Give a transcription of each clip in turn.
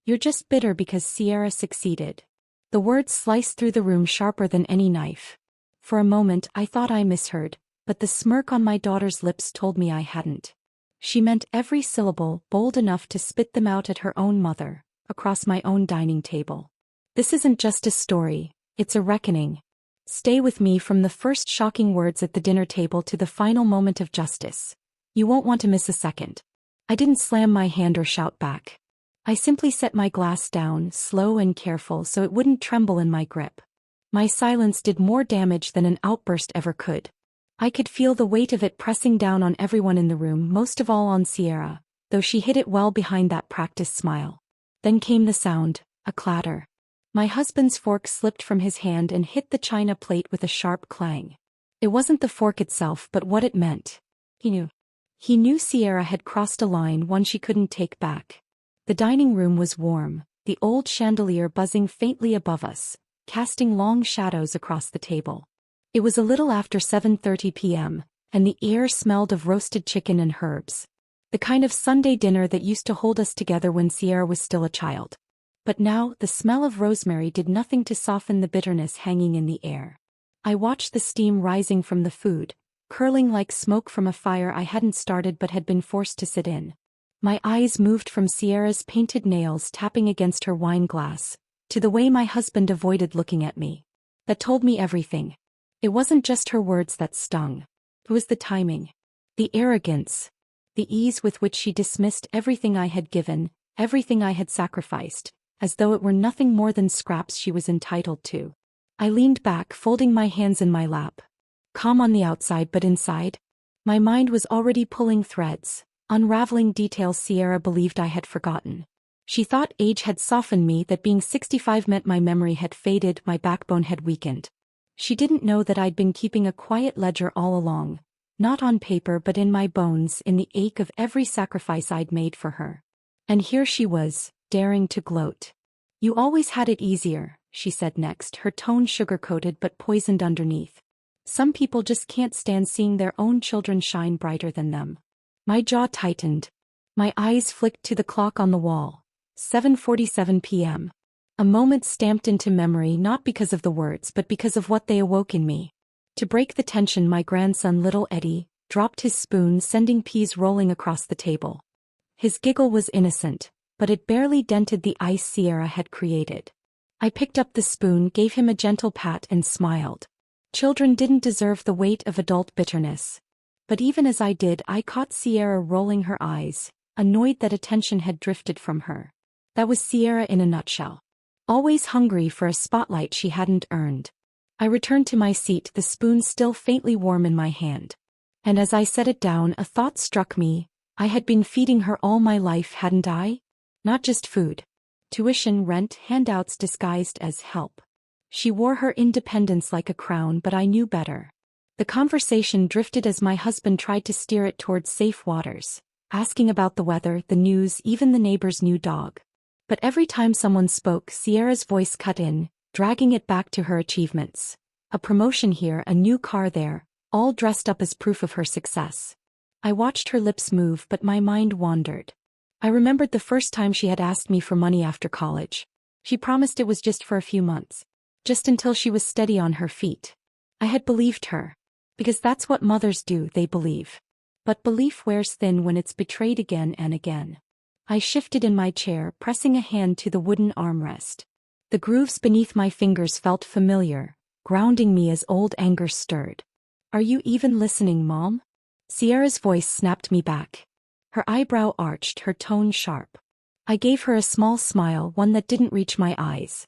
You're just bitter because Sierra succeeded. The words sliced through the room sharper than any knife. For a moment I thought I misheard, but the smirk on my daughter's lips told me I hadn't. She meant every syllable, bold enough to spit them out at her own mother, across my own dining table. This isn't just a story, it's a reckoning. Stay with me from the first shocking words at the dinner table to the final moment of justice. You won't want to miss a second. I didn't slam my hand or shout back. I simply set my glass down, slow and careful so it wouldn't tremble in my grip. My silence did more damage than an outburst ever could. I could feel the weight of it pressing down on everyone in the room, most of all on Sierra, though she hid it well behind that practiced smile. Then came the sound, a clatter. My husband's fork slipped from his hand and hit the china plate with a sharp clang. It wasn't the fork itself but what it meant. He knew. He knew Sierra had crossed a line, one she couldn't take back. The dining room was warm, the old chandelier buzzing faintly above us, casting long shadows across the table. It was a little after 7:30 p.m., and the air smelled of roasted chicken and herbs. The kind of Sunday dinner that used to hold us together when Sierra was still a child. But now, the smell of rosemary did nothing to soften the bitterness hanging in the air. I watched the steam rising from the food, curling like smoke from a fire I hadn't started but had been forced to sit in. My eyes moved from Sierra's painted nails tapping against her wine glass, to the way my husband avoided looking at me. That told me everything. It wasn't just her words that stung. It was the timing. The arrogance. The ease with which she dismissed everything I had given, everything I had sacrificed, as though it were nothing more than scraps she was entitled to. I leaned back, folding my hands in my lap. Calm on the outside but inside? My mind was already pulling threads, unraveling details Sierra believed I had forgotten. She thought age had softened me, that being 65 meant my memory had faded, my backbone had weakened. She didn't know that I'd been keeping a quiet ledger all along, not on paper but in my bones, in the ache of every sacrifice I'd made for her. And here she was, daring to gloat. You always had it easier, she said next, her tone sugar-coated but poisoned underneath. Some people just can't stand seeing their own children shine brighter than them. My jaw tightened. My eyes flicked to the clock on the wall. 7:47 p.m. A moment stamped into memory, not because of the words but because of what they awoke in me. To break the tension, my grandson, little Eddie, dropped his spoon, sending peas rolling across the table. His giggle was innocent, but it barely dented the ice Sierra had created. I picked up the spoon, gave him a gentle pat and smiled. Children didn't deserve the weight of adult bitterness. But even as I did, I caught Sierra rolling her eyes, annoyed that attention had drifted from her. That was Sierra in a nutshell. Always hungry for a spotlight she hadn't earned. I returned to my seat, the spoon still faintly warm in my hand. And as I set it down, a thought struck me. I had been feeding her all my life, hadn't I? Not just food. Tuition, rent, handouts disguised as help. She wore her independence like a crown, but I knew better. The conversation drifted as my husband tried to steer it towards safe waters, asking about the weather, the news, even the neighbor's new dog. But every time someone spoke, Sierra's voice cut in, dragging it back to her achievements. A promotion here, a new car there, all dressed up as proof of her success. I watched her lips move, but my mind wandered. I remembered the first time she had asked me for money after college. She promised it was just for a few months. Just until she was steady on her feet. I had believed her. Because that's what mothers do, they believe. But belief wears thin when it's betrayed again and again. I shifted in my chair, pressing a hand to the wooden armrest. The grooves beneath my fingers felt familiar, grounding me as old anger stirred. Are you even listening, Mom? Sierra's voice snapped me back. Her eyebrow arched, her tone sharp. I gave her a small smile, one that didn't reach my eyes.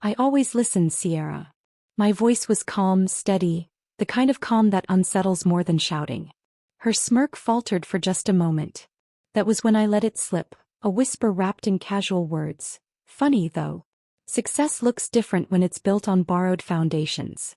I always listened, Sierra. My voice was calm, steady, the kind of calm that unsettles more than shouting. Her smirk faltered for just a moment. That was when I let it slip, a whisper wrapped in casual words. Funny, though. Success looks different when it's built on borrowed foundations.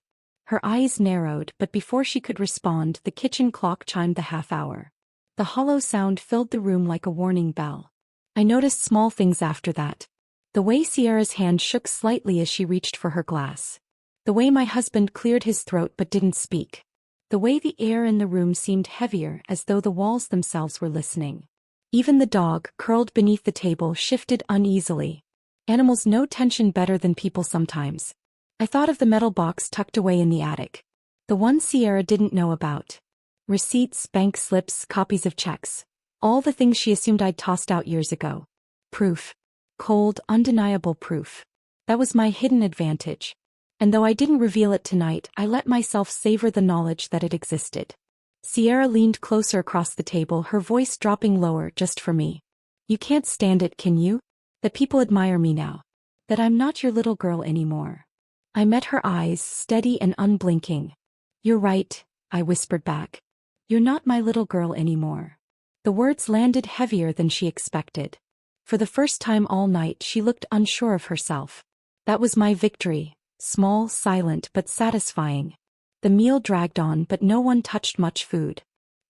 Her eyes narrowed, but before she could respond, the kitchen clock chimed the half-hour. The hollow sound filled the room like a warning bell. I noticed small things after that. The way Sierra's hand shook slightly as she reached for her glass. The way my husband cleared his throat but didn't speak. The way the air in the room seemed heavier, as though the walls themselves were listening. Even the dog, curled beneath the table, shifted uneasily. Animals know tension better than people sometimes. I thought of the metal box tucked away in the attic. The one Sierra didn't know about. Receipts, bank slips, copies of checks. All the things she assumed I'd tossed out years ago. Proof. Cold, undeniable proof. That was my hidden advantage. And though I didn't reveal it tonight, I let myself savor the knowledge that it existed. Sierra leaned closer across the table, her voice dropping lower just for me. You can't stand it, can you? That people admire me now. That I'm not your little girl anymore. I met her eyes, steady and unblinking. You're right, I whispered back. You're not my little girl anymore. The words landed heavier than she expected. For the first time all night she looked unsure of herself. That was my victory, small, silent but satisfying. The meal dragged on but no one touched much food.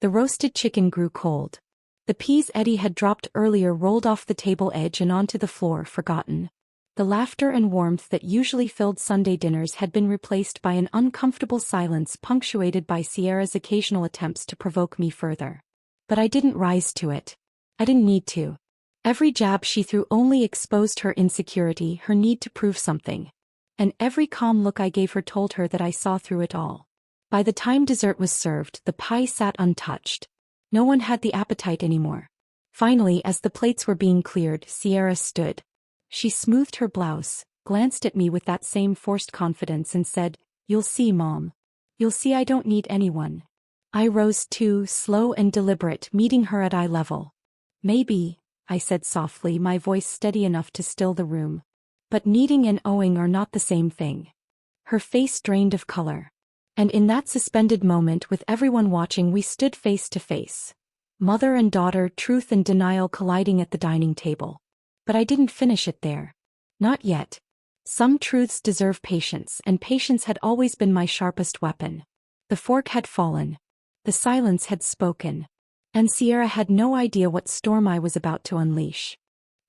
The roasted chicken grew cold. The peas Eddie had dropped earlier rolled off the table edge and onto the floor, forgotten. The laughter and warmth that usually filled Sunday dinners had been replaced by an uncomfortable silence punctuated by Sierra's occasional attempts to provoke me further. But I didn't rise to it. I didn't need to. Every jab she threw only exposed her insecurity, her need to prove something. And every calm look I gave her told her that I saw through it all. By the time dessert was served, the pie sat untouched. No one had the appetite anymore. Finally, as the plates were being cleared, Sierra stood. She smoothed her blouse, glanced at me with that same forced confidence and said, "You'll see, Mom. You'll see I don't need anyone." I rose too, slow and deliberate, meeting her at eye level. "Maybe," I said softly, my voice steady enough to still the room. "But needing and owing are not the same thing." Her face drained of color. And in that suspended moment, with everyone watching, we stood face to face. Mother and daughter, truth and denial colliding at the dining table. But I didn't finish it there. Not yet. Some truths deserve patience, and patience had always been my sharpest weapon. The fork had fallen. The silence had spoken. And Sierra had no idea what storm I was about to unleash.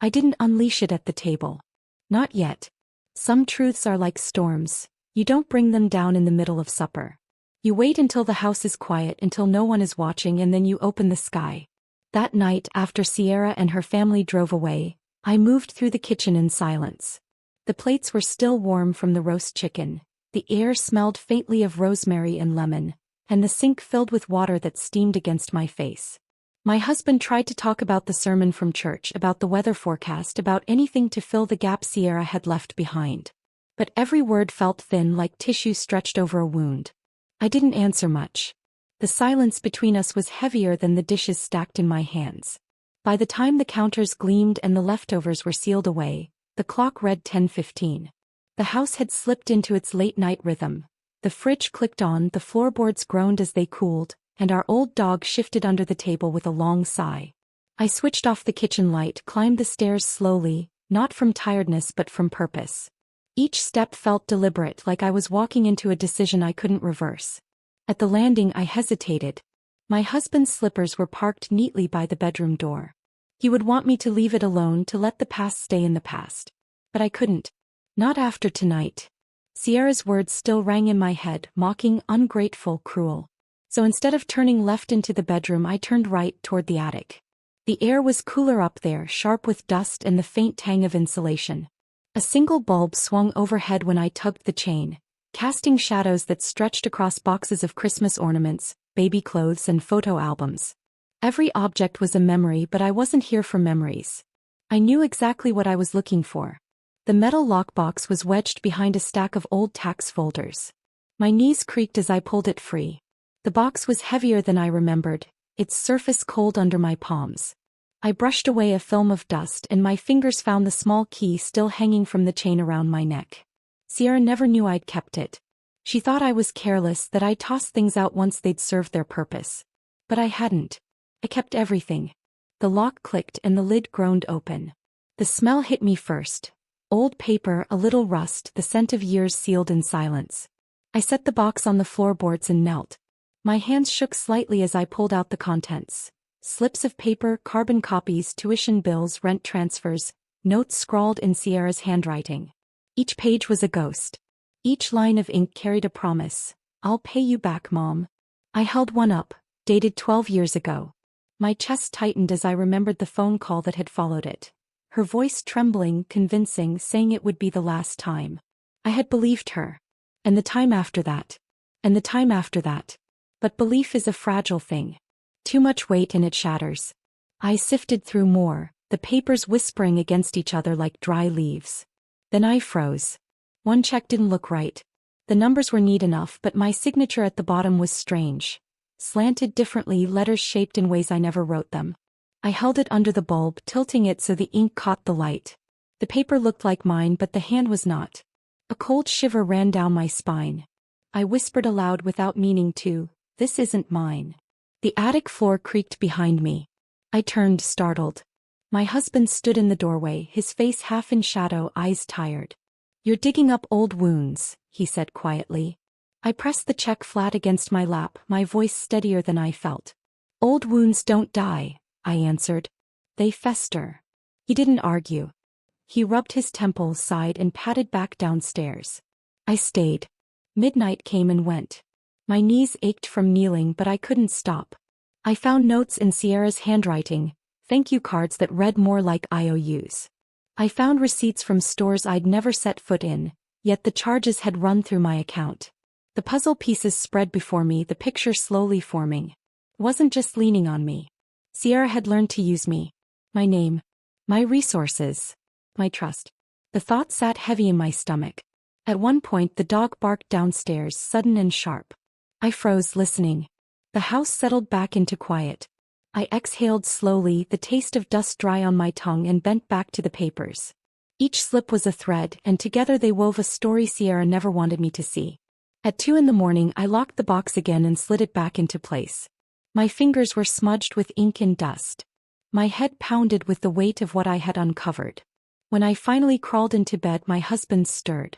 I didn't unleash it at the table. Not yet. Some truths are like storms. You don't bring them down in the middle of supper. You wait until the house is quiet, until no one is watching, and then you open the sky. That night, after Sierra and her family drove away, I moved through the kitchen in silence. The plates were still warm from the roast chicken. The air smelled faintly of rosemary and lemon, and the sink filled with water that steamed against my face. My husband tried to talk about the sermon from church, about the weather forecast, about anything to fill the gap Sierra had left behind. But every word felt thin, like tissue stretched over a wound. I didn't answer much. The silence between us was heavier than the dishes stacked in my hands. By the time the counters gleamed and the leftovers were sealed away, the clock read 10:15. The house had slipped into its late-night rhythm. The fridge clicked on, the floorboards groaned as they cooled, and our old dog shifted under the table with a long sigh. I switched off the kitchen light, climbed the stairs slowly, not from tiredness but from purpose. Each step felt deliberate, like I was walking into a decision I couldn't reverse. At the landing I hesitated. My husband's slippers were parked neatly by the bedroom door. He would want me to leave it alone, to let the past stay in the past. But I couldn't. Not after tonight. Sierra's words still rang in my head, mocking, ungrateful, cruel. So instead of turning left into the bedroom, I turned right toward the attic. The air was cooler up there, sharp with dust and the faint tang of insulation. A single bulb swung overhead when I tugged the chain, casting shadows that stretched across boxes of Christmas ornaments, baby clothes and photo albums. Every object was a memory, but I wasn't here for memories. I knew exactly what I was looking for. The metal lockbox was wedged behind a stack of old tax folders. My knees creaked as I pulled it free. The box was heavier than I remembered, its surface cold under my palms. I brushed away a film of dust and my fingers found the small key still hanging from the chain around my neck. Sierra never knew I'd kept it. She thought I was careless, that I tossed things out once they'd served their purpose. But I hadn't. I kept everything. The lock clicked and the lid groaned open. The smell hit me first. Old paper, a little rust, the scent of years sealed in silence. I set the box on the floorboards and knelt. My hands shook slightly as I pulled out the contents. Slips of paper, carbon copies, tuition bills, rent transfers, notes scrawled in Sierra's handwriting. Each page was a ghost. Each line of ink carried a promise. "I'll pay you back, Mom." I held one up, dated 12 years ago. My chest tightened as I remembered the phone call that had followed it. Her voice trembling, convincing, saying it would be the last time. I had believed her. And the time after that. And the time after that. But belief is a fragile thing. Too much weight and it shatters. I sifted through more, the papers whispering against each other like dry leaves. Then I froze. One check didn't look right. The numbers were neat enough, but my signature at the bottom was strange. Slanted differently, letters shaped in ways I never wrote them. I held it under the bulb, tilting it so the ink caught the light. The paper looked like mine, but the hand was not. A cold shiver ran down my spine. I whispered aloud without meaning to, "This isn't mine." The attic floor creaked behind me. I turned, startled. My husband stood in the doorway, his face half in shadow, eyes tired. "You're digging up old wounds," he said quietly. I pressed the check flat against my lap, my voice steadier than I felt. "Old wounds don't die," I answered. "They fester." He didn't argue. He rubbed his temples, sighed, and padded back downstairs. I stayed. Midnight came and went. My knees ached from kneeling, but I couldn't stop. I found notes in Sierra's handwriting, thank you cards that read more like IOUs. I found receipts from stores I'd never set foot in, yet the charges had run through my account. The puzzle pieces spread before me, the picture slowly forming. It wasn't just leaning on me. Sierra had learned to use me. My name. My resources. My trust. The thought sat heavy in my stomach. At one point the dog barked downstairs, sudden and sharp. I froze, listening. The house settled back into quiet. I exhaled slowly, the taste of dust dry on my tongue, and bent back to the papers. Each slip was a thread, and together they wove a story Sierra never wanted me to see. At 2 a.m, I locked the box again and slid it back into place. My fingers were smudged with ink and dust. My head pounded with the weight of what I had uncovered. When I finally crawled into bed, my husband stirred.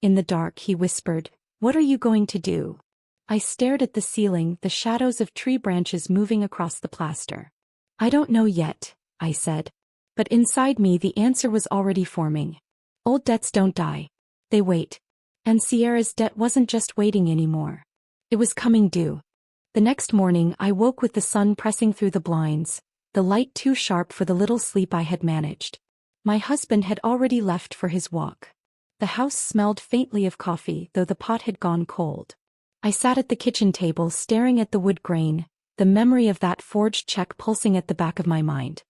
In the dark, he whispered, "What are you going to do?" I stared at the ceiling, the shadows of tree branches moving across the plaster. "I don't know yet," I said. But inside me the answer was already forming. Old debts don't die. They wait. And Sierra's debt wasn't just waiting anymore. It was coming due. The next morning I woke with the sun pressing through the blinds, the light too sharp for the little sleep I had managed. My husband had already left for his walk. The house smelled faintly of coffee, though the pot had gone cold. I sat at the kitchen table staring at the wood grain, the memory of that forged check pulsing at the back of my mind.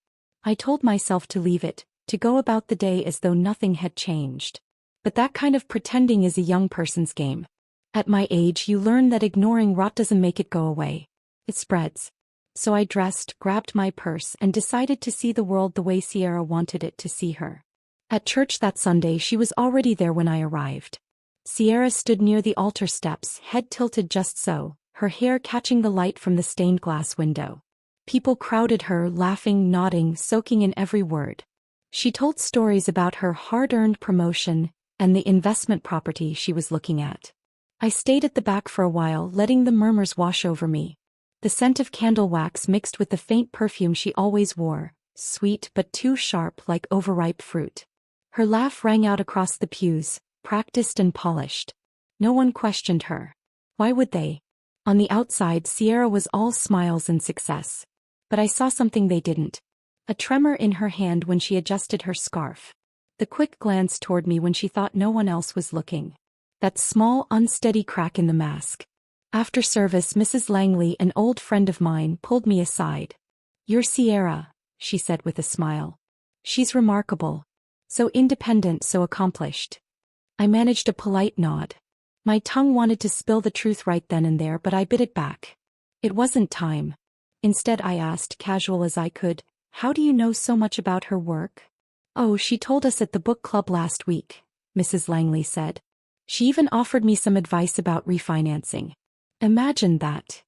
I told myself to leave it, to go about the day as though nothing had changed. But that kind of pretending is a young person's game. At my age, you learn that ignoring rot doesn't make it go away. It spreads. So I dressed, grabbed my purse, and decided to see the world the way Sierra wanted it to see her. At church that Sunday, she was already there when I arrived. Sierra stood near the altar steps, head tilted just so, her hair catching the light from the stained glass window. People crowded her, laughing, nodding, soaking in every word. She told stories about her hard-earned promotion and the investment property she was looking at. I stayed at the back for a while, letting the murmurs wash over me. The scent of candle wax mixed with the faint perfume she always wore, sweet but too sharp, like overripe fruit. Her laugh rang out across the pews, practiced and polished. No one questioned her. Why would they? On the outside, Sierra was all smiles and success. But I saw something they didn't. A tremor in her hand when she adjusted her scarf. The quick glance toward me when she thought no one else was looking. That small, unsteady crack in the mask. After service, Mrs. Langley, an old friend of mine, pulled me aside. "You're Sierra," she said with a smile. "She's remarkable. So independent, so accomplished." I managed a polite nod. My tongue wanted to spill the truth right then and there, but I bit it back. It wasn't time. Instead I asked, casual as I could, "How do you know so much about her work?" "Oh, she told us at the book club last week," Mrs. Langley said. "She even offered me some advice about refinancing." Imagine that.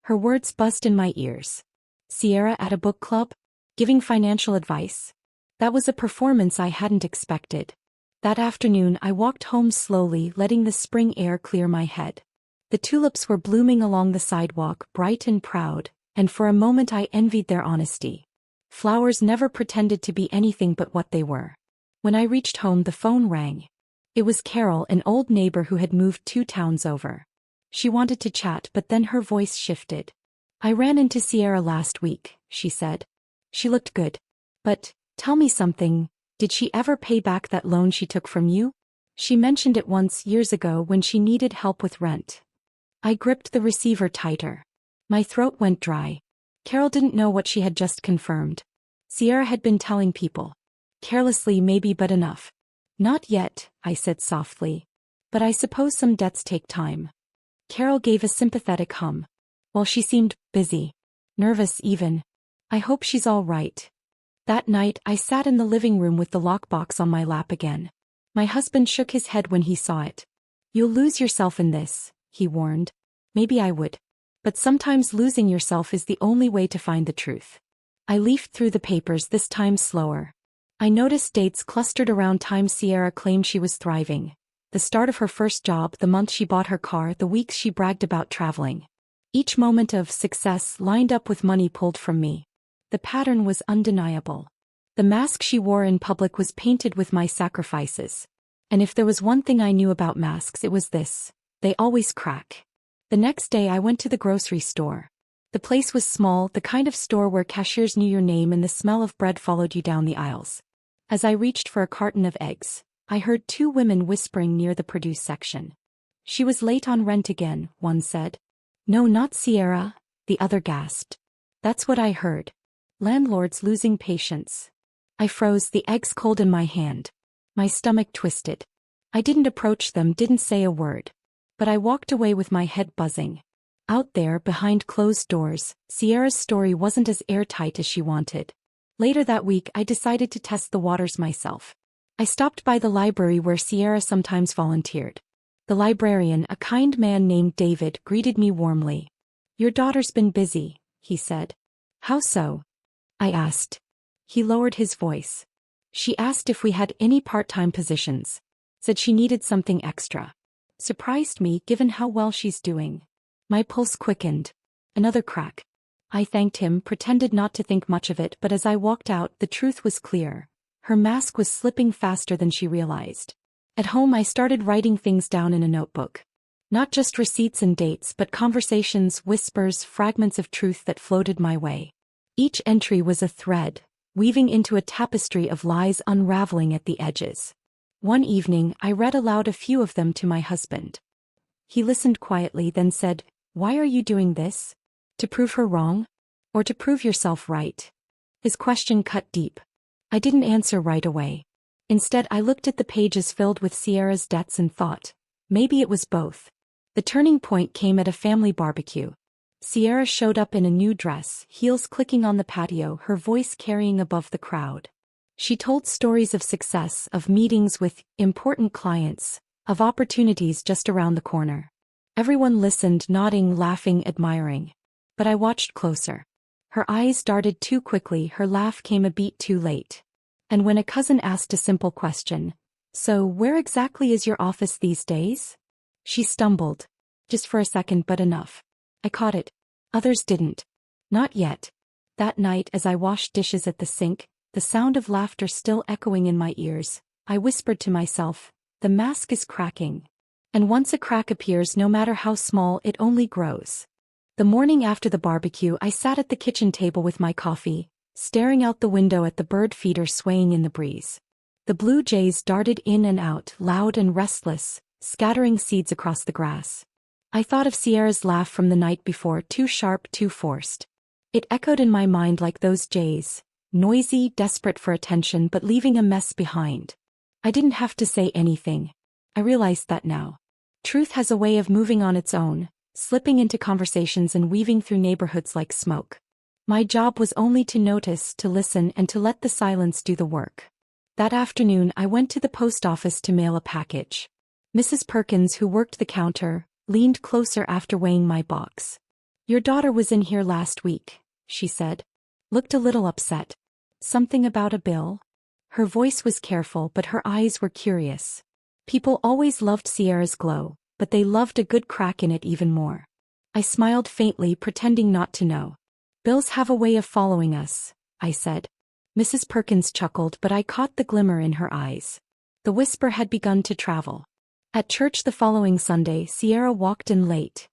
Her words buzzed in my ears. Sierra at a book club? Giving financial advice? That was a performance I hadn't expected. That afternoon I walked home slowly, letting the spring air clear my head. The tulips were blooming along the sidewalk, bright and proud, and for a moment I envied their honesty. Flowers never pretended to be anything but what they were. When I reached home, the phone rang. It was Carol, an old neighbor who had moved 2 towns over. She wanted to chat, but then her voice shifted. I ran into Sierra last week, she said. She looked good. But, tell me something, did she ever pay back that loan she took from you? She mentioned it once years ago when she needed help with rent. I gripped the receiver tighter. My throat went dry. Carol didn't know what she had just confirmed. Sierra had been telling people. Carelessly maybe, but enough. Not yet, I said softly. But I suppose some debts take time. Carol gave a sympathetic hum. Well, she seemed busy. Nervous even. I hope she's all right. That night I sat in the living room with the lockbox on my lap again. My husband shook his head when he saw it. You'll lose yourself in this, he warned. Maybe I would. But sometimes losing yourself is the only way to find the truth. I leafed through the papers, this time slower. I noticed dates clustered around times Sierra claimed she was thriving. The start of her first job, the month she bought her car, the weeks she bragged about traveling. Each moment of success lined up with money pulled from me. The pattern was undeniable. The mask she wore in public was painted with my sacrifices. And if there was one thing I knew about masks, it was this: they always crack. The next day I went to the grocery store. The place was small, the kind of store where cashiers knew your name and the smell of bread followed you down the aisles. As I reached for a carton of eggs, I heard two women whispering near the produce section. She was late on rent again, one said. No, not Sierra, the other gasped. That's what I heard. Landlords losing patience. I froze, the eggs cold in my hand. My stomach twisted. I didn't approach them, didn't say a word. But I walked away with my head buzzing. Out there, behind closed doors, Sierra's story wasn't as airtight as she wanted. Later that week I decided to test the waters myself. I stopped by the library where Sierra sometimes volunteered. The librarian, a kind man named David, greeted me warmly. Your daughter's been busy, he said. How so? I asked. He lowered his voice. She asked if we had any part-time positions. Said she needed something extra. Surprised me given how well she's doing. My pulse quickened. Another crack. I thanked him, pretended not to think much of it, but as I walked out, the truth was clear. Her mask was slipping faster than she realized. At home I started writing things down in a notebook. Not just receipts and dates, but conversations, whispers, fragments of truth that floated my way. Each entry was a thread, weaving into a tapestry of lies, unraveling at the edges. One evening I read aloud a few of them to my husband. He listened quietly, then said, Why are you doing this? To prove her wrong? Or to prove yourself right? His question cut deep. I didn't answer right away. Instead I looked at the pages filled with Sierra's debts and thought, maybe it was both. The turning point came at a family barbecue. Sierra showed up in a new dress, heels clicking on the patio, her voice carrying above the crowd. She told stories of success, of meetings with important clients, of opportunities just around the corner. Everyone listened, nodding, laughing, admiring. But I watched closer. Her eyes darted too quickly, her laugh came a beat too late. And when a cousin asked a simple question, So where exactly is your office these days? She stumbled. Just for a second, but enough. I caught it. Others didn't. Not yet. That night as I washed dishes at the sink, the sound of laughter still echoing in my ears, I whispered to myself, the mask is cracking. And once a crack appears, no matter how small, it only grows. The morning after the barbecue I sat at the kitchen table with my coffee, staring out the window at the bird feeder swaying in the breeze. The blue jays darted in and out, loud and restless, scattering seeds across the grass. I thought of Sierra's laugh from the night before, too sharp, too forced. It echoed in my mind like those jays, noisy, desperate for attention but leaving a mess behind. I didn't have to say anything. I realized that now. Truth has a way of moving on its own, slipping into conversations and weaving through neighborhoods like smoke. My job was only to notice, to listen, and to let the silence do the work. That afternoon I went to the post office to mail a package. Mrs. Perkins, who worked the counter, leaned closer after weighing my box. Your daughter was in here last week, she said. Looked a little upset. Something about a bill? Her voice was careful, but her eyes were curious. People always loved Sierra's glow, but they loved a good crack in it even more. I smiled faintly, pretending not to know. Bills have a way of following us, I said. Mrs. Perkins chuckled, but I caught the glimmer in her eyes. The whisper had begun to travel. At church the following Sunday, Sierra walked in late.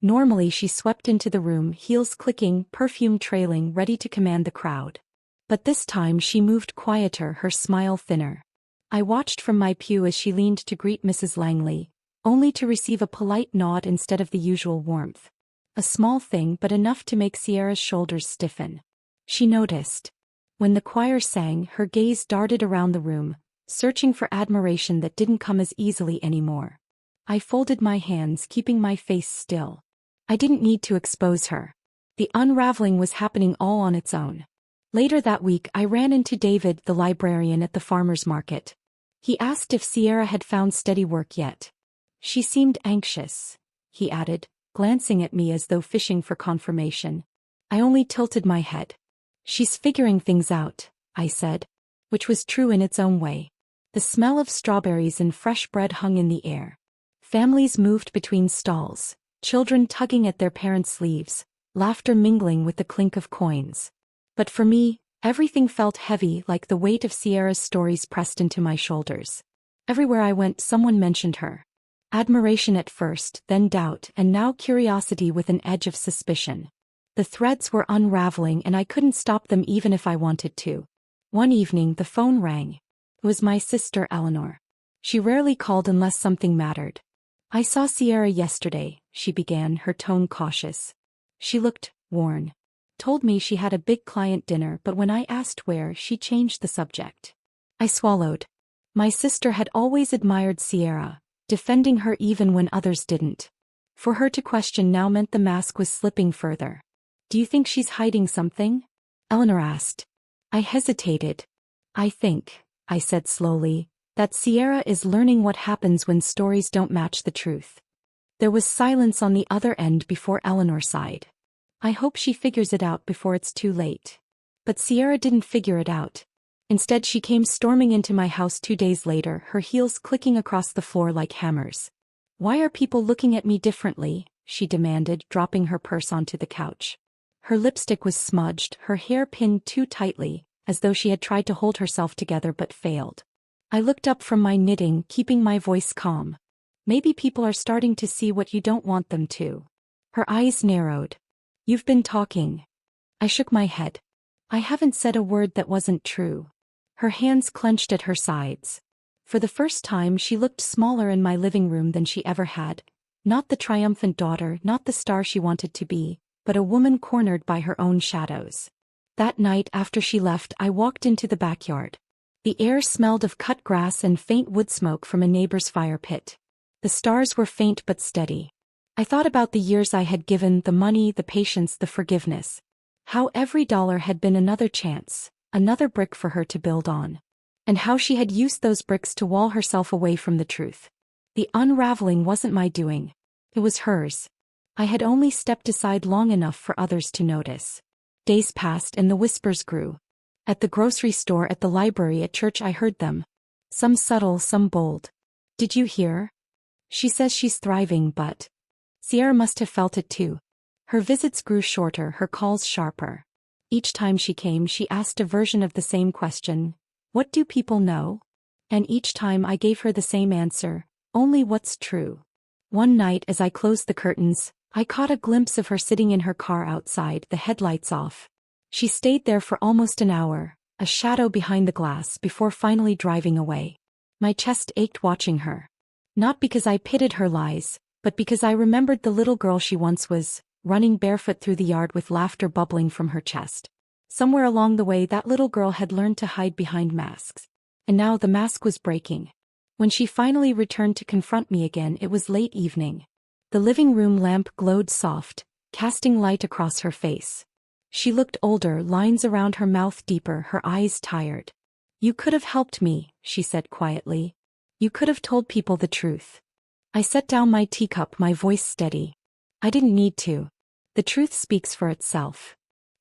Normally she swept into the room, heels clicking, perfume trailing, ready to command the crowd. But this time she moved quieter, her smile thinner. I watched from my pew as she leaned to greet Mrs. Langley, only to receive a polite nod instead of the usual warmth. A small thing, but enough to make Sierra's shoulders stiffen. She noticed. When the choir sang, her gaze darted around the room, searching for admiration that didn't come as easily anymore. I folded my hands, keeping my face still. I didn't need to expose her. The unraveling was happening all on its own. Later that week I ran into David, the librarian at the farmer's market. He asked if Sierra had found steady work yet. She seemed anxious, he added, glancing at me as though fishing for confirmation. I only tilted my head. She's figuring things out, I said. Which was true in its own way. The smell of strawberries and fresh bread hung in the air. Families moved between stalls, children tugging at their parents' sleeves, laughter mingling with the clink of coins. But for me, everything felt heavy, like the weight of Sierra's stories pressed into my shoulders. Everywhere I went, someone mentioned her. Admiration at first, then doubt, and now curiosity with an edge of suspicion. The threads were unraveling and I couldn't stop them even if I wanted to. One evening the phone rang. It was my sister Eleanor. She rarely called unless something mattered. I saw Sierra yesterday, she began, her tone cautious. She looked worn. Told me she had a big client dinner, but when I asked where, she changed the subject. I swallowed. My sister had always admired Sierra, defending her even when others didn't. For her to question now meant the mask was slipping further. Do you think she's hiding something? Eleanor asked. I hesitated. I think, I said slowly, that Sierra is learning what happens when stories don't match the truth. There was silence on the other end before Eleanor sighed. I hope she figures it out before it's too late. But Sierra didn't figure it out. Instead she came storming into my house 2 days later, her heels clicking across the floor like hammers. Why are people looking at me differently? She demanded, dropping her purse onto the couch. Her lipstick was smudged, her hair pinned too tightly, as though she had tried to hold herself together but failed. I looked up from my knitting, keeping my voice calm. Maybe people are starting to see what you don't want them to. Her eyes narrowed. You've been talking. I shook my head. I haven't said a word that wasn't true. Her hands clenched at her sides. For the first time she looked smaller in my living room than she ever had. Not the triumphant daughter, not the star she wanted to be, but a woman cornered by her own shadows. That night after she left, I walked into the backyard. The air smelled of cut grass and faint wood smoke from a neighbor's fire pit. The stars were faint but steady. I thought about the years I had given, the money, the patience, the forgiveness. How every dollar had been another chance, another brick for her to build on. And how she had used those bricks to wall herself away from the truth. The unraveling wasn't my doing. It was hers. I had only stepped aside long enough for others to notice. Days passed and the whispers grew. At the grocery store, at the library, at church I heard them. Some subtle, some bold. Did you hear? She says she's thriving, but... Sierra must have felt it too. Her visits grew shorter, her calls sharper. Each time she came, she asked a version of the same question. What do people know? And each time I gave her the same answer, only what's true. One night as I closed the curtains, I caught a glimpse of her sitting in her car outside, the headlights off. She stayed there for almost an hour, a shadow behind the glass, before finally driving away. My chest ached watching her. Not because I pitied her lies, but because I remembered the little girl she once was, running barefoot through the yard with laughter bubbling from her chest. Somewhere along the way that little girl had learned to hide behind masks. And now the mask was breaking. When she finally returned to confront me again, it was late evening. The living room lamp glowed soft, casting light across her face. She looked older, lines around her mouth deeper, her eyes tired. You could have helped me, she said quietly. You could have told people the truth. I set down my teacup, my voice steady. I didn't need to. The truth speaks for itself.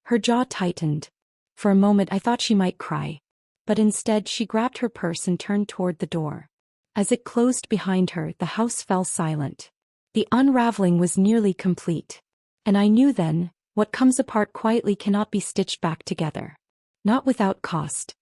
Her jaw tightened. For a moment I thought she might cry. But instead she grabbed her purse and turned toward the door. As it closed behind her, the house fell silent. The unraveling was nearly complete. And I knew then, what comes apart quietly cannot be stitched back together. Not without cost.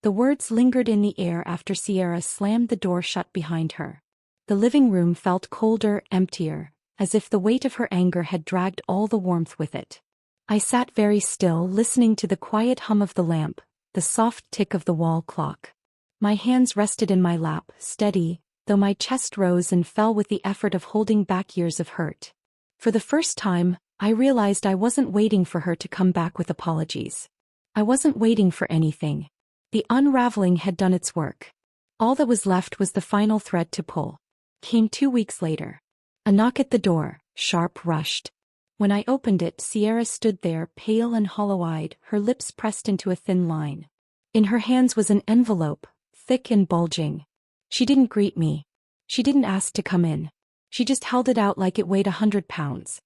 The words lingered in the air after Sierra slammed the door shut behind her. The living room felt colder, emptier, as if the weight of her anger had dragged all the warmth with it. I sat very still, listening to the quiet hum of the lamp, the soft tick of the wall clock. My hands rested in my lap, steady, though my chest rose and fell with the effort of holding back years of hurt. For the first time, I realized I wasn't waiting for her to come back with apologies. I wasn't waiting for anything. The unraveling had done its work. All that was left was the final thread to pull. Came 2 weeks later. A knock at the door, sharp, rushed. When I opened it, Sierra stood there, pale and hollow-eyed, her lips pressed into a thin line. In her hands was an envelope, thick and bulging. She didn't greet me. She didn't ask to come in. She just held it out like it weighed 100 pounds.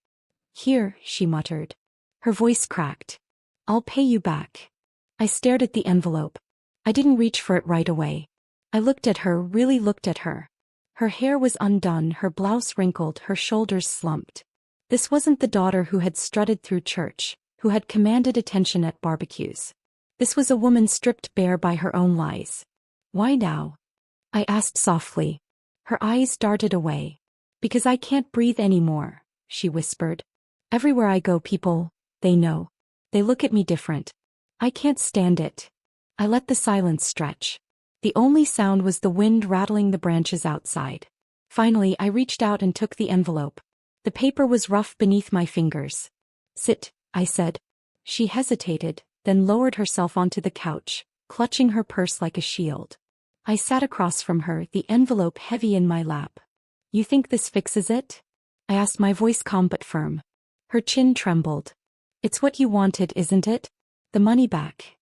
"Here," she muttered. Her voice cracked. "I'll pay you back." I stared at the envelope. I didn't reach for it right away. I looked at her, really looked at her. Her hair was undone, her blouse wrinkled, her shoulders slumped. This wasn't the daughter who had strutted through church, who had commanded attention at barbecues. This was a woman stripped bare by her own lies. "Why now?" I asked softly. Her eyes darted away. "Because I can't breathe anymore," she whispered. "Everywhere I go, people, they know. They look at me different. I can't stand it." I let the silence stretch. The only sound was the wind rattling the branches outside. Finally, I reached out and took the envelope. The paper was rough beneath my fingers. "Sit," I said. She hesitated, then lowered herself onto the couch, clutching her purse like a shield. I sat across from her, the envelope heavy in my lap. "You think this fixes it?" I asked, my voice calm but firm. Her chin trembled. "It's what you wanted, isn't it? The money back."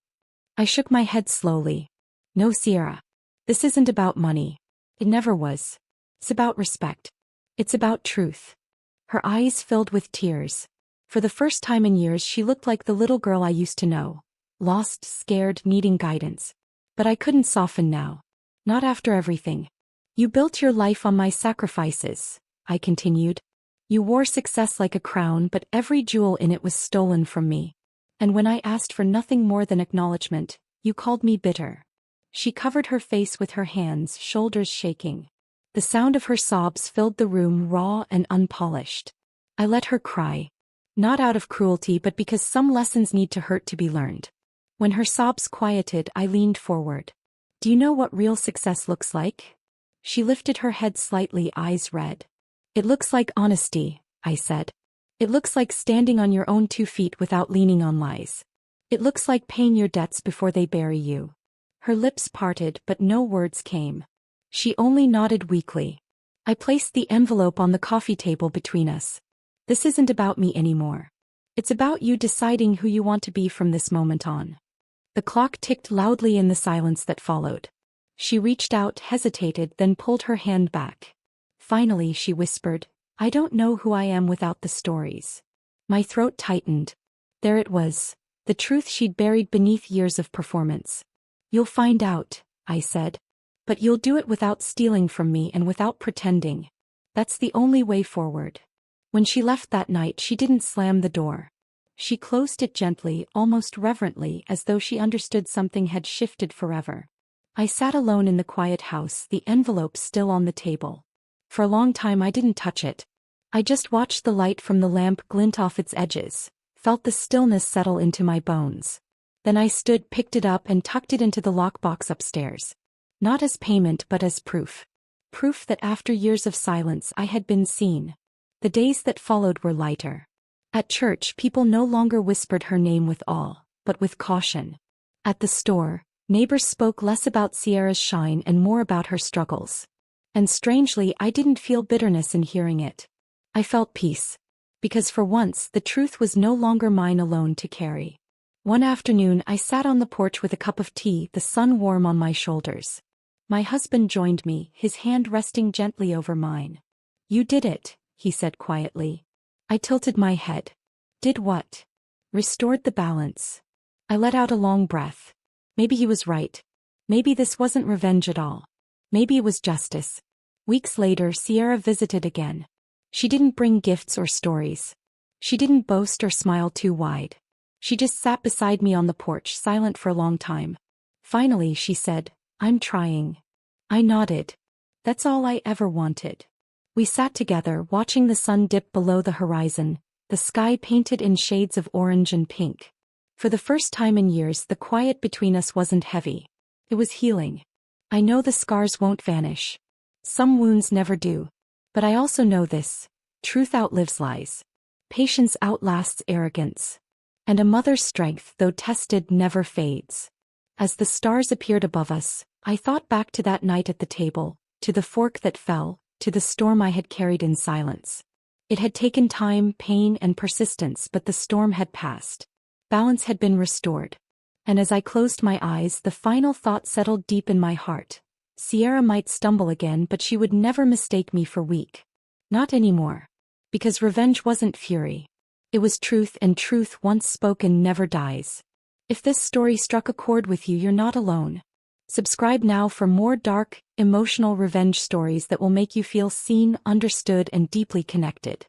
I shook my head slowly. "No, Sierra. This isn't about money. It never was. It's about respect. It's about truth." Her eyes filled with tears. For the first time in years she looked like the little girl I used to know. Lost, scared, needing guidance. But I couldn't soften now. Not after everything. "You built your life on my sacrifices," I continued. "You wore success like a crown, but every jewel in it was stolen from me. And when I asked for nothing more than acknowledgement, you called me bitter." She covered her face with her hands, shoulders shaking. The sound of her sobs filled the room, raw and unpolished. I let her cry. Not out of cruelty, but because some lessons need to hurt to be learned. When her sobs quieted, I leaned forward. "Do you know what real success looks like?" She lifted her head slightly, eyes red. "It looks like honesty," I said. "It looks like standing on your own 2 feet without leaning on lies. It looks like paying your debts before they bury you." Her lips parted, but no words came. She only nodded weakly. I placed the envelope on the coffee table between us. "This isn't about me anymore. It's about you deciding who you want to be from this moment on." The clock ticked loudly in the silence that followed. She reached out, hesitated, then pulled her hand back. Finally, she whispered, "I don't know who I am without the stories." My throat tightened. There it was, the truth she'd buried beneath years of performance. "You'll find out," I said. "But you'll do it without stealing from me and without pretending. That's the only way forward." When she left that night, she didn't slam the door. She closed it gently, almost reverently, as though she understood something had shifted forever. I sat alone in the quiet house, the envelope still on the table. For a long time I didn't touch it. I just watched the light from the lamp glint off its edges, felt the stillness settle into my bones. Then I stood, picked it up, and tucked it into the lockbox upstairs. Not as payment, but as proof. Proof that after years of silence I had been seen. The days that followed were lighter. At church, people no longer whispered her name with awe, but with caution. At the store, neighbors spoke less about Sierra's shine and more about her struggles. And strangely, I didn't feel bitterness in hearing it. I felt peace. Because for once, the truth was no longer mine alone to carry. One afternoon, I sat on the porch with a cup of tea, the sun warm on my shoulders. My husband joined me, his hand resting gently over mine. "You did it," he said quietly. I tilted my head. "Did what?" "Restored the balance." I let out a long breath. Maybe he was right. Maybe this wasn't revenge at all. Maybe it was justice. Weeks later, Sierra visited again. She didn't bring gifts or stories. She didn't boast or smile too wide. She just sat beside me on the porch, silent for a long time. Finally, she said, "I'm trying." I nodded. That's all I ever wanted. We sat together, watching the sun dip below the horizon, the sky painted in shades of orange and pink. For the first time in years, the quiet between us wasn't heavy. It was healing. I know the scars won't vanish. Some wounds never do. But I also know this: truth outlives lies. Patience outlasts arrogance. And a mother's strength, though tested, never fades. As the stars appeared above us, I thought back to that night at the table, to the fork that fell, to the storm I had carried in silence. It had taken time, pain, and persistence, but the storm had passed. Balance had been restored. And as I closed my eyes, the final thought settled deep in my heart. Sierra might stumble again, but she would never mistake me for weak. Not anymore. Because revenge wasn't fury. It was truth, and truth once spoken never dies. If this story struck a chord with you, you're not alone. Subscribe now for more dark, emotional revenge stories that will make you feel seen, understood, and deeply connected.